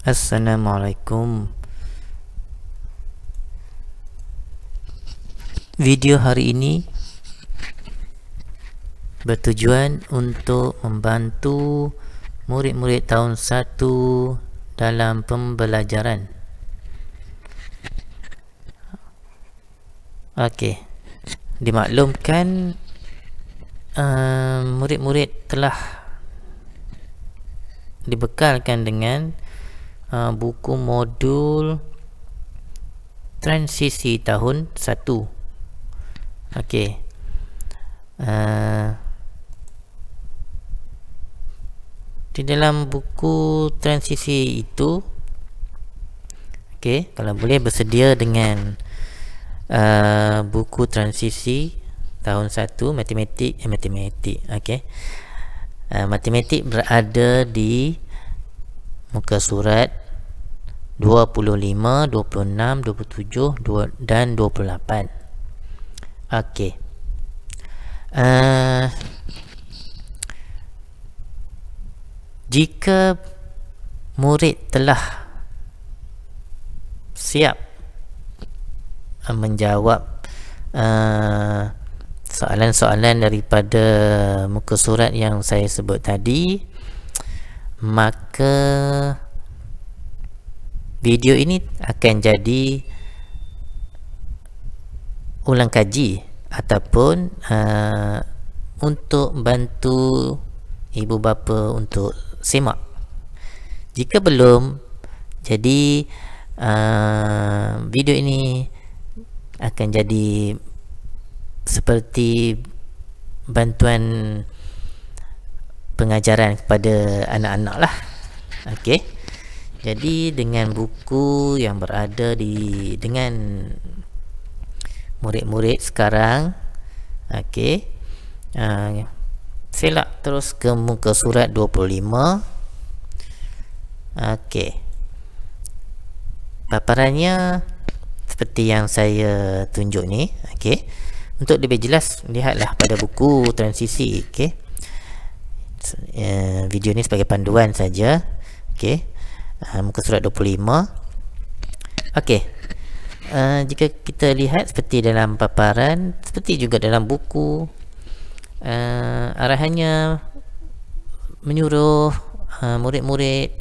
Assalamualaikum. Video hari ini bertujuan untuk membantu murid-murid tahun 1 dalam pembelajaran. Okey. Dimaklumkan murid-murid telah dibekalkan dengan buku modul transisi tahun 1. Okey. Di dalam buku transisi itu, okey, kalau boleh bersedia dengan buku transisi tahun 1 matematik. Okey. Matematik berada di muka surat 25, 26, 27 dan 28. Okey. Jika murid telah siap menjawab soalan-soalan daripada muka surat yang saya sebut tadi, maka video ini akan jadi ulang kaji ataupun untuk bantu ibu bapa untuk semak. Jika belum, jadi video ini akan jadi seperti bantuan pengajaran kepada anak-anak lah. Okey. Jadi dengan buku yang berada dengan murid-murid sekarang, okey, selak terus ke muka surat 25. Okey, paparannya seperti yang saya tunjuk ni. Okey, untuk lebih jelas lihatlah pada buku transisi. Okey, video ni sebagai panduan saja. Okey, muka surat 25. Okey. Jika kita lihat seperti dalam paparan, seperti juga dalam buku, arahannya menyuruh murid-murid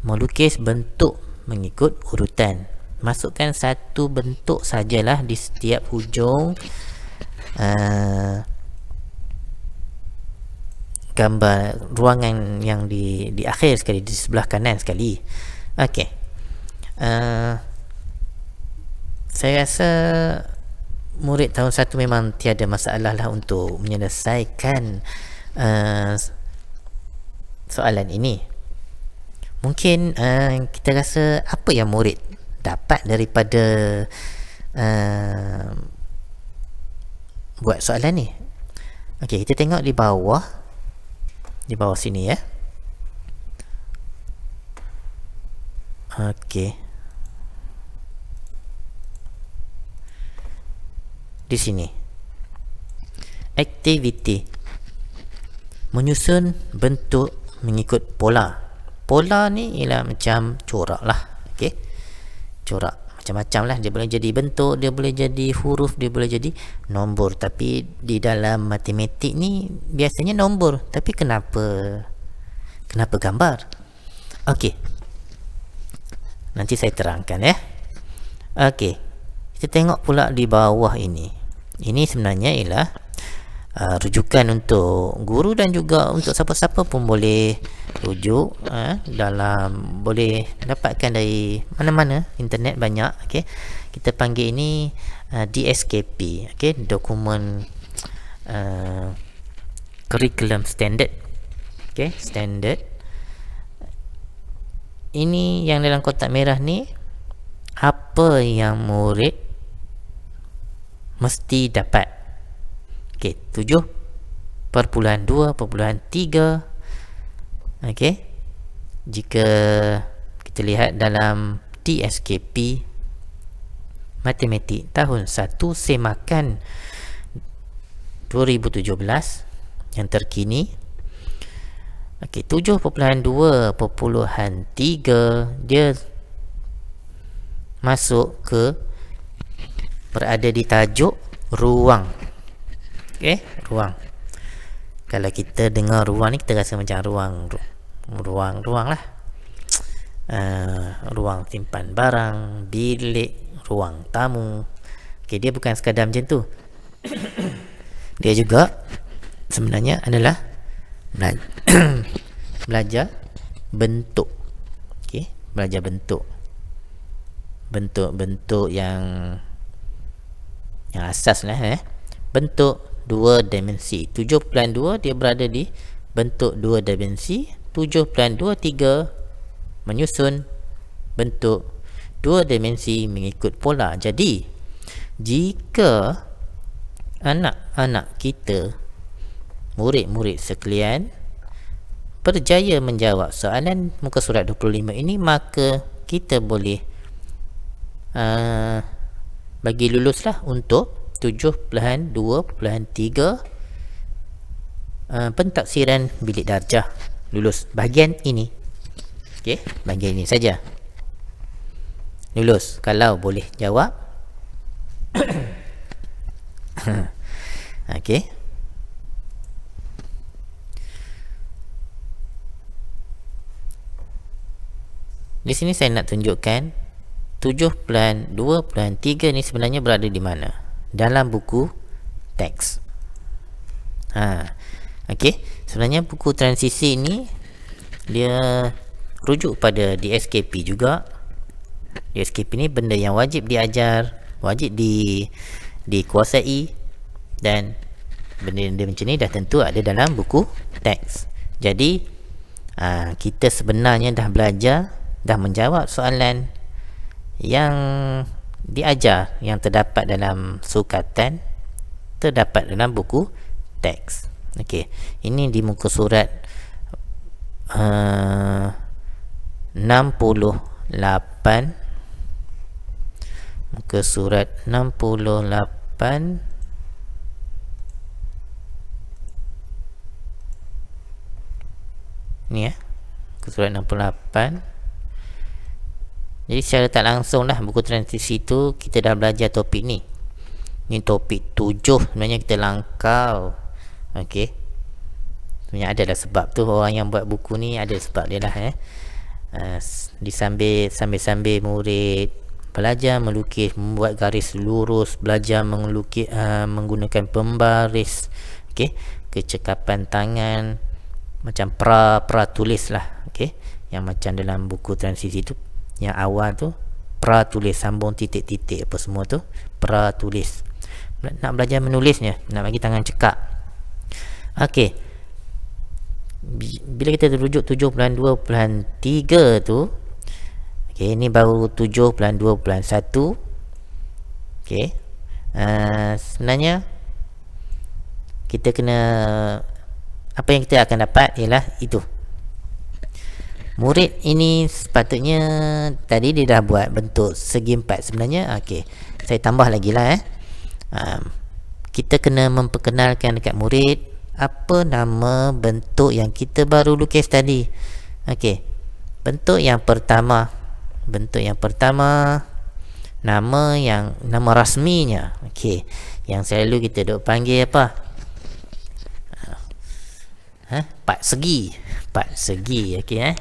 melukis bentuk mengikut urutan. Masukkan satu bentuk sajalah di setiap hujung gambar ruangan yang di akhir sekali, di sebelah kanan sekali. Okey. Saya rasa murid tahun 1 memang tiada masalah lah untuk menyelesaikan soalan ini. Mungkin kita rasa apa yang murid dapat daripada buat soalan ni. Okey, kita tengok di bawah sini ya. Okey. Di sini, aktiviti menyusun bentuk mengikut pola. Pola ni ialah macam corak lah. Okey, corak macam-macam lah. Dia boleh jadi bentuk, dia boleh jadi huruf, dia boleh jadi nombor. Tapi di dalam matematik ni biasanya nombor. Tapi kenapa gambar? Okey, nanti saya terangkan ya. Okey, kita tengok pula di bawah ini. Ini sebenarnya ialah rujukan untuk guru dan juga untuk siapa-siapa pun boleh rujuk boleh dapatkan dari mana-mana, internet banyak. Okey, kita panggil ini DSKP, okey, dokumen curriculum standard. Okey, standard. Ini yang dalam kotak merah ni, apa yang murid mesti dapat. Okey, 7.2.3. Okey, jika kita lihat dalam DSKP matematik tahun 1 semakan 2017 yang terkini, Okey, 7.2.3 dia masuk ke berada di tajuk ruang. Okey, ruang. Kalau kita dengar ruang ni, kita rasa macam ruang lah. Ruang simpan barang, bilik, ruang tamu. Okey, dia bukan sekadar macam tu. Dia juga sebenarnya adalah belajar bentuk. Okey, belajar bentuk. Bentuk-bentuk yang asas lah, bentuk 2 dimensi. 7.2 dia berada di bentuk 2 dimensi. 7.23 menyusun bentuk 2 dimensi mengikut pola. Jadi jika anak-anak kita, murid-murid sekalian, berjaya menjawab soalan muka surat 25 ini, maka kita boleh bagi luluslah untuk 7.2.3 pentafsiran bilik darjah. Lulus bahagian ini. Okey, bahagian ini saja lulus kalau boleh jawab. Okey, di sini saya nak tunjukkan 7.2.3 ni sebenarnya berada di mana dalam buku teks. Okey, sebenarnya buku transisi ni dia rujuk pada DSKP juga. DSKP ni benda yang wajib diajar, wajib dikuasai, dan benda-benda macam ni dah tentu ada dalam buku teks. Jadi kita sebenarnya dah belajar, dah menjawab soalan yang diajar, yang terdapat dalam sukatan, terdapat dalam buku teks. Okey, ini di muka surat 68, muka surat 68 ni ya, muka surat 68. Jadi secara tak langsung lah buku transisi tu kita dah belajar topik ni. Ni topik 7 sebenarnya kita langkau. Okey, sebenarnya adalah sebab tu orang yang buat buku ni, ada sebab dia lah. Sambil murid belajar melukis, membuat garis lurus, belajar melukis menggunakan pembaris. Okey, kecekapan tangan, macam pra tulis lah. Okey, yang macam dalam buku transisi tu, yang awal tu pra tulis, sambung titik-titik apa semua tu pra tulis. Nak belajar menulisnya, nak bagi tangan cekak. Okey, bila kita terujuk 7.2.3 tu, okey, ini baru 7.2.1. okey, sebenarnya kita kena, apa yang kita akan dapat ialah itu. Murid ini sepatutnya tadi dia dah buat bentuk segi empat sebenarnya. Okey, saya tambah lagi lah. Kita kena memperkenalkan dekat murid apa nama bentuk yang kita baru lukis tadi. Okey, bentuk yang pertama, nama rasminya. Okey, yang selalu kita duk panggil apa? Pak segi. Okey,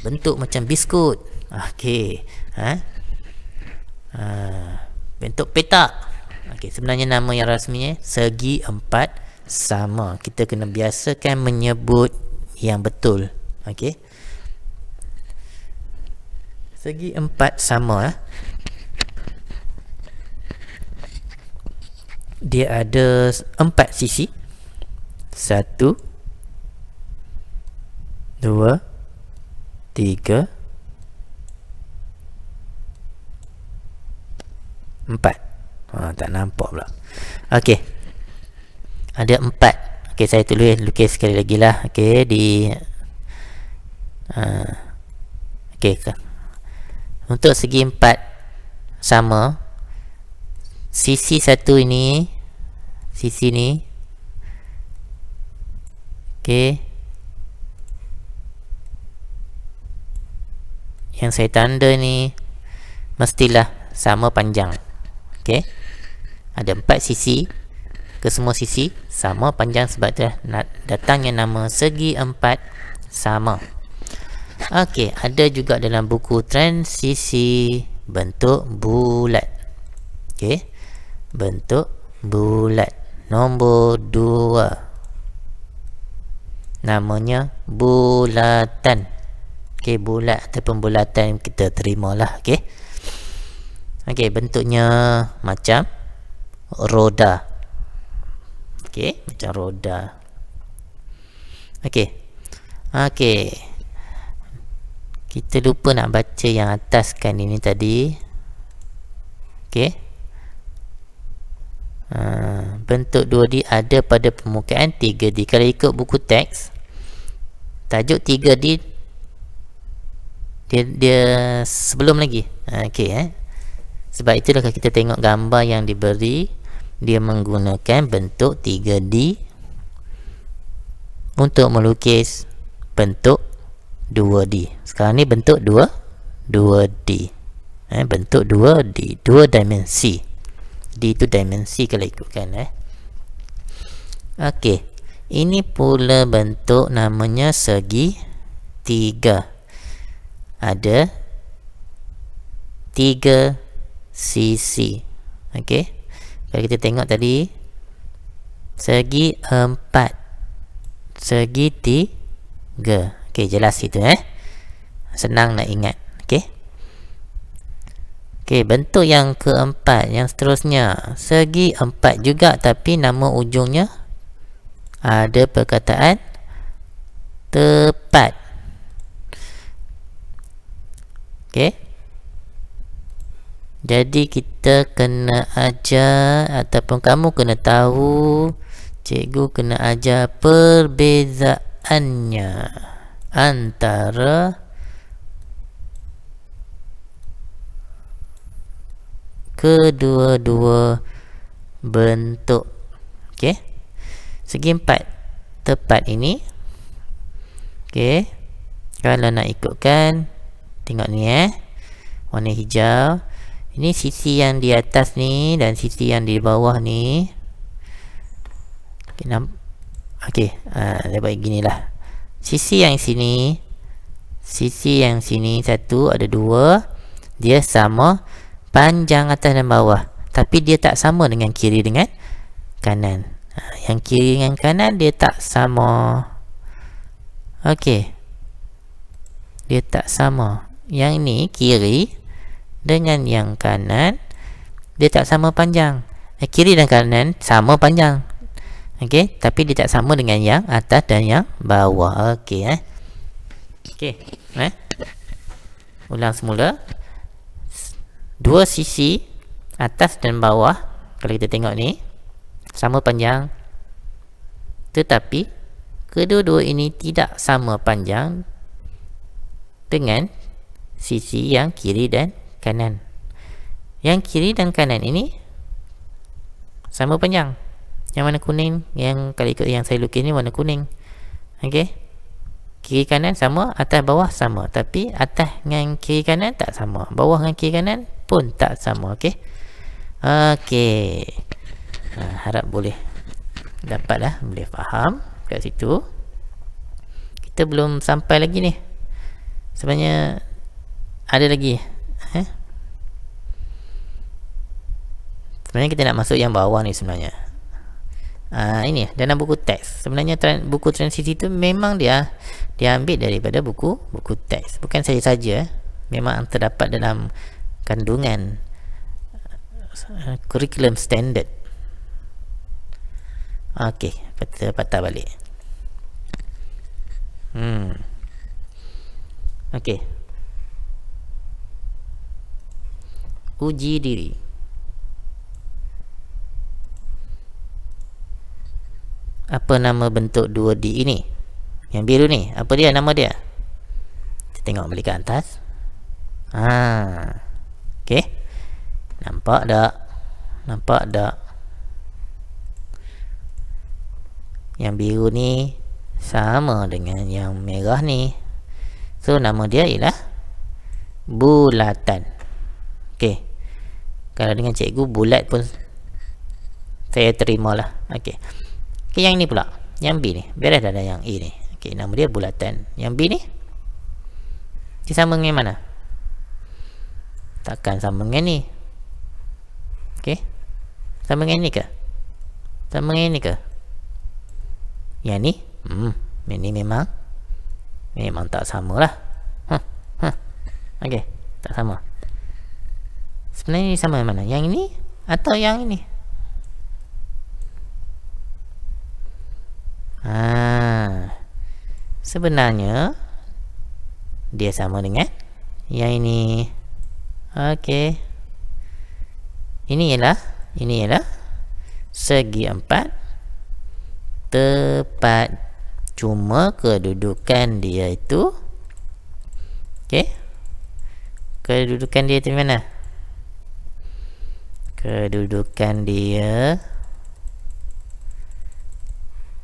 bentuk macam biskut. Okey, bentuk petak. Okey, sebenarnya nama yang rasminya segi empat sama. Kita kena biasakan menyebut yang betul. Okey, segi empat sama. Dia ada 4 sisi. 1 2 3 4. Tak nampak pula. Okey, ada 4. Okey, saya lukis sekali lagi lah. Okey, okey, untuk segi 4 sama, sisi satu ini, sisi ni, okey, yang saya tanda ni mestilah sama panjang. Okey. Ada 4 sisi, kesemua sisi sama panjang, sebab tu datangnya nama segi 4 sama. Okey, ada juga dalam buku transisi bentuk bulat. Okey. Bentuk bulat nombor 2. Namanya bulatan. Okey, bulat ataupun bulatan kita terimalah. Okey. Okey, bentuknya macam roda. Okey, macam roda. Okey. Okey. Kita lupa nak baca yang atas kan ini tadi. Okey. Bentuk 2D ada pada permukaan 3D. Kalau ikut buku teks, tajuk 3D dia sebelum lagi. Okey, sebab itulah kalau kita tengok gambar yang diberi, dia menggunakan bentuk 3D untuk melukis bentuk 2D. Sekarang ni bentuk 2D. Bentuk 2D, 2 dimensi. D itu dimensi kalau ikutkan. Okey. Ini pula bentuk namanya segi 3. Ada 3 sisi. Okey. Kalau kita tengok tadi, segi 4, segi 3. Okey, jelas itu senang nak ingat. Okey. Okey, bentuk yang keempat, yang seterusnya, segi 4 juga, tapi nama ujungnya ada perkataan tepat. Okey. Jadi kita kena ajar, ataupun kamu kena tahu, cikgu kena ajar perbezaannya antara kedua-dua bentuk. Okey. Segi 4 tepat ini. Okey. Kalau nak ikutkan, tengok ni warna hijau. Ini sisi yang di atas ni dan sisi yang di bawah ni. Okey, okey, saya buat ginilah. Sisi yang sini, sisi yang sini satu, ada 2. Dia sama panjang atas dan bawah, tapi dia tak sama dengan kiri dengan kanan. Yang kiri dengan kanan dia tak sama. Okey, dia tak sama. Yang ni kiri dengan yang kanan dia tak sama panjang. Kiri dan kanan sama panjang. Okey, tapi dia tak sama dengan yang atas dan yang bawah. Okey, okey, ulang semula. 2 sisi atas dan bawah, kalau kita tengok ni sama panjang, tetapi kedua-dua ini tidak sama panjang dengan sisi yang kiri dan kanan. Yang kiri dan kanan ini sama panjang. Yang warna kuning, yang kalau ikut yang saya lukis ni warna kuning. Okey. Kiri kanan sama, atas bawah sama, tapi atas dengan kiri kanan tak sama, bawah dengan kiri kanan pun tak sama. Okey. Okey. Harap boleh dapatlah, boleh faham kat situ. Kita belum sampai lagi ni. Sebenarnya ada lagi. Sebenarnya kita nak masuk yang bawah ni sebenarnya. Ini dalam buku teks. Sebenarnya buku transisi tu memang dia ambil daripada buku teks. Bukan saya saja, memang terdapat dalam kandungan curriculum standard. Okey, kita patah balik. Okey. Uji diri. Apa nama bentuk 2D ini? Yang biru ni, apa dia nama dia? Kita tengok balik ke atas. Okey. Nampak tak? Nampak tak? Yang biru ni sama dengan yang merah ni. So nama dia ialah bulatan. Okey. Kalau dengan cikgu bulat pun saya terimalah. Okey. Okey, yang ni pula. Yang B ni. Beres dah yang A ni. Okey, nama dia bulatan. Yang B ni dia sama dengan mana? Takkan sama dengan ni. Okey. Sama dengan ni ke? Sama dengan ni ke? Yang ni? Ini memang tak samalah. Okey, tak sama. Sebenarnya sama mana? Yang ini atau yang ini? Sebenarnya dia sama dengan yang ini. Okey. Ini ialah segi 4 tepat. Cuma kedudukan dia itu, okey, kedudukan dia di mana? Kedudukan dia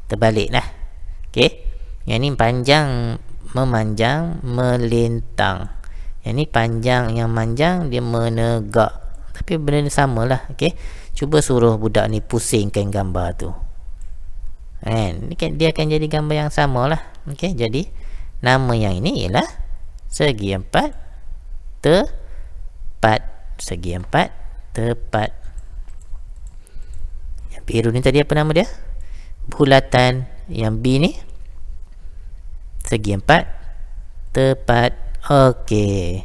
terbalik lah. Okey, yang ni panjang memanjang melintang. Yang ni panjang yang manjang dia menegak. Tapi benda ni samalah. Okey, cuba suruh budak ni pusingkan gambar tu. Dia akan jadi gambar yang samalah. Okey, jadi nama yang ini ialah segi 4 tepat. Segi 4 tepat. Yang biru ni tadi apa nama dia? Bulatan. Yang B ni segi 4 tepat. Okey,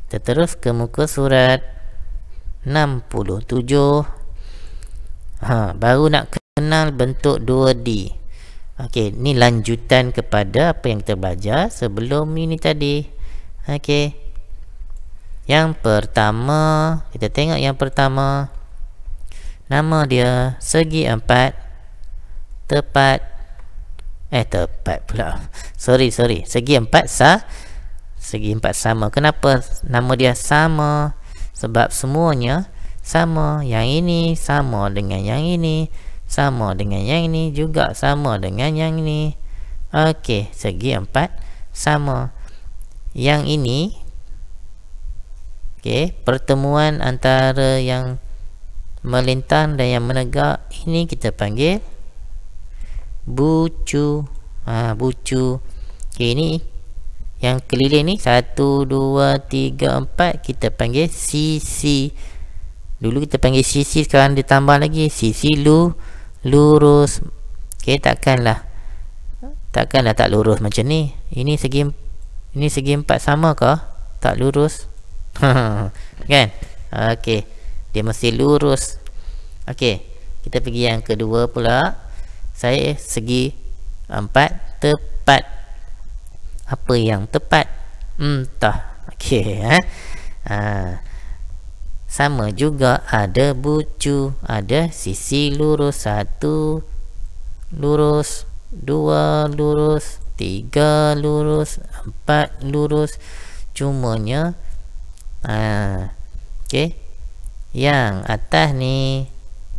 kita terus ke muka surat 67. Baru nak kenal bentuk 2D. Okey, ni lanjutan kepada apa yang kita belajar sebelum ini tadi. Okey, yang pertama, kita tengok yang pertama. Nama dia segi 4 tepat. Tepat pula. Sorry. Segi 4 sama. Kenapa nama dia sama? Sebab semuanya sama. Yang ini sama dengan yang ini, sama dengan yang ini, juga sama dengan yang ini. Okey, segi 4 sama. Yang ini, okey, pertemuan antara yang melintang dan yang menegak, ini kita panggil bucu. Bucu. Okey, ini yang keliling ni 1, 2, 3, 4 kita panggil sisi. Dulu kita panggil sisi, sekarang ditambah lagi sisi lurus. Okey, takkanlah tak lurus macam ni. Ini segi 4 sama ke? Tak lurus. Kan? Okey, dia mesti lurus. Okey, kita pergi yang kedua pula. Saya segi 4 tepat. Apa yang tepat? Entah. Okey, sama juga, ada bucu, ada sisi lurus, 1 lurus, 2 lurus, 3 lurus, 4 lurus. Cumanya okey, yang atas ni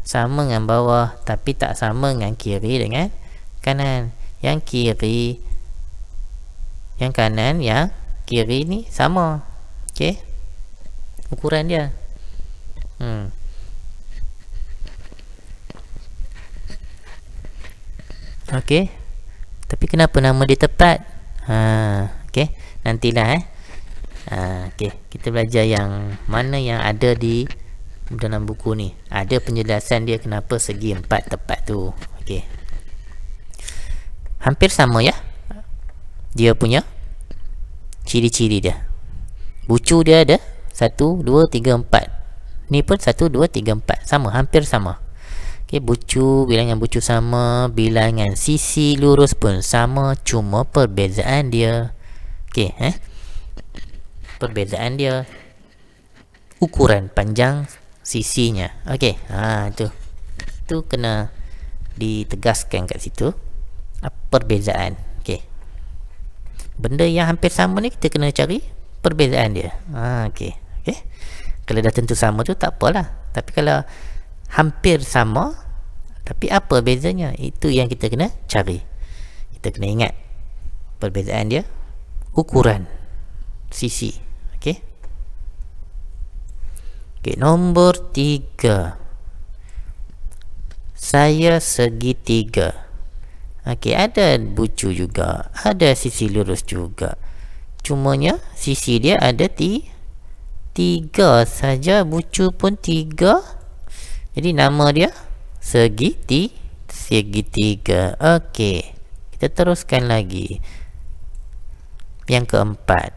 sama dengan bawah, tapi tak sama dengan kiri dengan kanan. Yang kiri, yang kanan, yang kiri ni sama. Okey, ukuran dia. Okey, tapi kenapa nama dia tepat? Okey, nantilah okey, kita belajar yang mana yang ada di dalam buku ni. Ada penjelasan dia kenapa segi 4 tepat tu. Okey, hampir sama ya dia punya ciri-ciri dia. Bucu dia ada 1, 2, 3, 4. Ni pun 1, 2, 3, 4. Sama, hampir sama. Okey, bucu, bilangan bucu sama, bilangan sisi lurus pun sama, cuma perbezaan dia. Okey, perbezaan dia ukuran panjang sisinya. Okey, tu kena ditegaskan kat situ. Perbezaan. Okey, benda yang hampir sama ni kita kena cari perbezaan dia. Okey. Kalau dah tentu sama tu tak apalah. Tapi kalau hampir sama tapi apa bezanya, itu yang kita kena cari. Kita kena ingat perbezaan dia ukuran sisi. Okey. Okey, nombor 3. Saya segitiga. Okey, ada bucu juga, ada sisi lurus juga. Cumanya sisi dia ada 3 saja, bucu pun 3. Jadi nama dia segitiga. Okey, kita teruskan lagi. Yang keempat,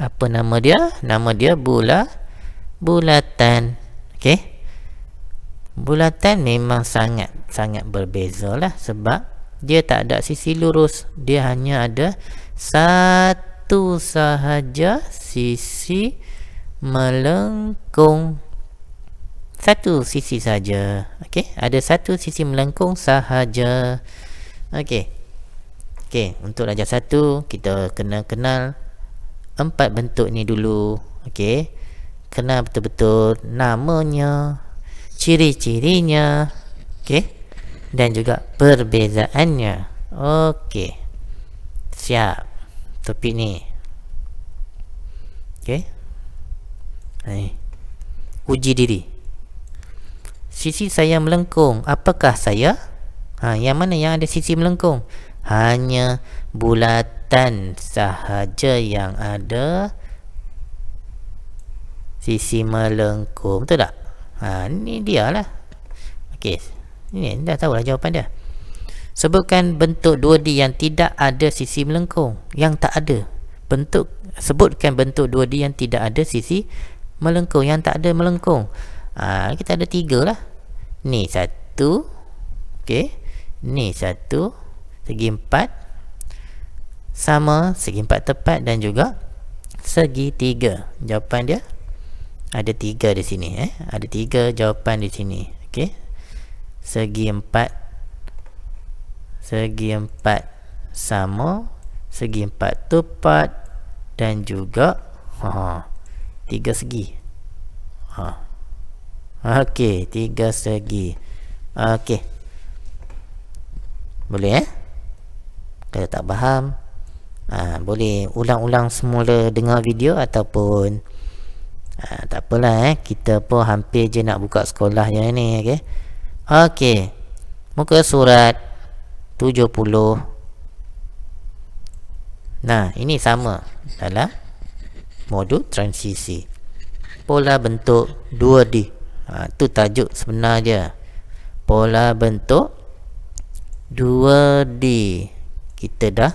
apa nama dia? Nama dia bulatan. Okey, bulatan memang sangat berbeza lah, sebab dia tak ada sisi lurus, dia hanya ada satu sahaja sisi melengkung. Satu sisi saja. Okey, ada satu sisi melengkung sahaja. Okey, untuk darjah 1 kita kena kenal 4 bentuk ni dulu. Okey, kenal betul-betul namanya, ciri-cirinya, okey, dan juga perbezaannya. Okey, siap topik ni. Okey, uji diri. Sisi saya melengkung. Apakah saya? Yang mana yang ada sisi melengkung? Hanya bulatan sahaja yang ada sisi melengkung. Betul tak? Ni dia lah. Okey, ni dah tahu lah jawapan dia. Sebutkan bentuk 2D yang tidak ada sisi melengkung. Yang tak ada sebutkan bentuk 2D yang tidak ada sisi melengkung, yang tak ada melengkung. Kita ada 3 lah. Ni 1. Okey, ni 1. Segi 4 sama, segi 4 tepat, dan juga segi 3. Jawapan dia ada 3 di sini. Ada 3 jawapan di sini. Okey, segi 4 sama, segi 4 tepat, dan juga 3 segi. Okey, 3 segi. Okey, boleh kalau tak faham, boleh ulang-ulang semula dengar video, ataupun tak apalah, kita pun hampir je nak buka sekolah yang ni. Okey, okey, muka surat 70. Nah, ini sama dalam modul transisi. Pola bentuk 2D. Tu tajuk sebenar dia. Pola bentuk 2D. Kita dah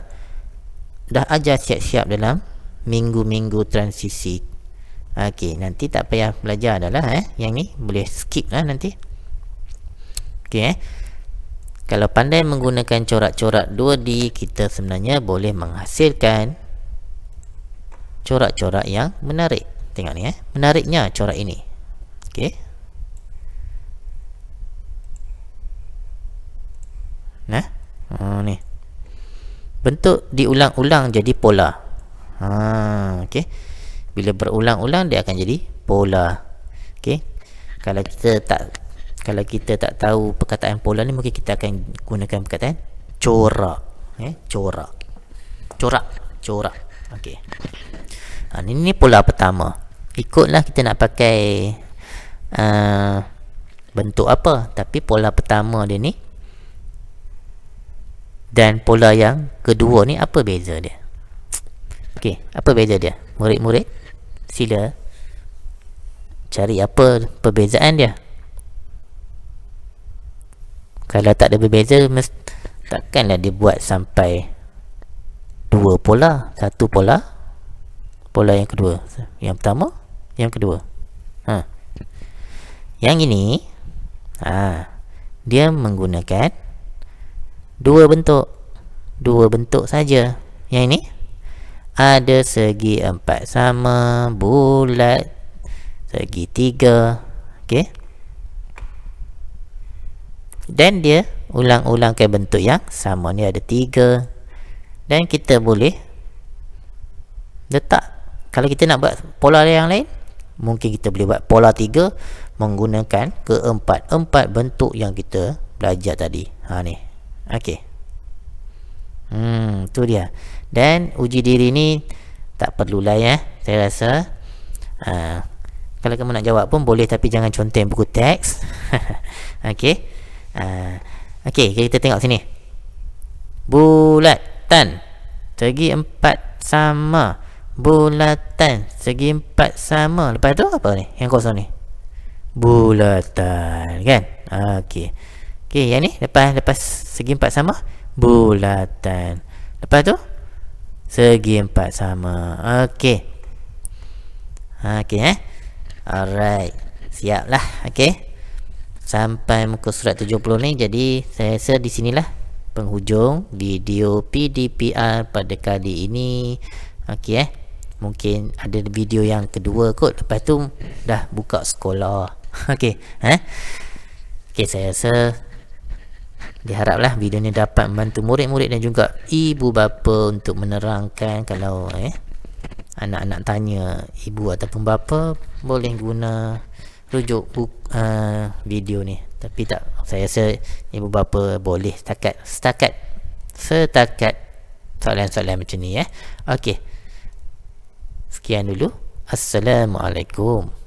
ajar siap-siap dalam minggu-minggu transisi. Okey, nanti tak payah belajar dah lah. Yang ni boleh skip lah nanti. Okey, kalau pandai menggunakan corak-corak 2D, kita sebenarnya boleh menghasilkan corak-corak yang menarik. Tengok ni, menariknya corak ini. Okey, ni bentuk diulang-ulang jadi pola. Okey, bila berulang-ulang dia akan jadi pola. Okey, kalau kita tak tahu perkataan pola ni, mungkin kita akan gunakan perkataan corak. Corak. Okey, ini pola pertama. Ikutlah kita nak pakai bentuk apa, tapi pola pertama dia ni dan pola yang kedua ni apa beza dia? Okey, apa beza dia? Murid-murid, sila cari apa perbezaan dia. Kalau tak ada berbeza, takkanlah dia buat sampai 2 pola. 1 pola, pola yang kedua, yang pertama, yang kedua. Yang ini dia menggunakan 2 bentuk saja. Yang ini ada segi 4 sama, bulat, segi 3. Okey, dan dia ulang-ulang ke bentuk yang sama. Ni ada 3, dan kita boleh letak. Kalau kita nak buat pola yang lain, mungkin kita boleh buat pola 3 menggunakan keempat bentuk yang kita belajar tadi. Ni. Okey, tu dia. Dan uji diri ni tak perlulah saya rasa. Kalau kamu nak jawab pun boleh, tapi jangan contoh buku teks. Okey. Okey, kita tengok sini. Bulatan segi 4 sama. Bulatan segi 4 sama. Lepas tu apa ni? Yang kosong ni. Bulatan, kan? Okey. Okey, yang ni lepas segi 4 sama, bulatan. Lepas tu segi 4 sama. Okey. Okey, alright. Siap lah. Okey. Sampai muka surat 70 ni. Jadi saya rasa di sinilah penghujung video PDPR pada kali ini. Okey, mungkin ada video yang kedua kot. Lepas tu dah buka sekolah. Okey, okey, saya rasa diharaplah video ni dapat membantu murid-murid dan juga ibu bapa untuk menerangkan. Kalau anak-anak tanya ibu ataupun bapa, boleh guna rujuk video ni. Tapi tak, saya rasa ibu bapa boleh setakat soalan-soalan macam ni. Okey, sekian dulu. Assalamualaikum.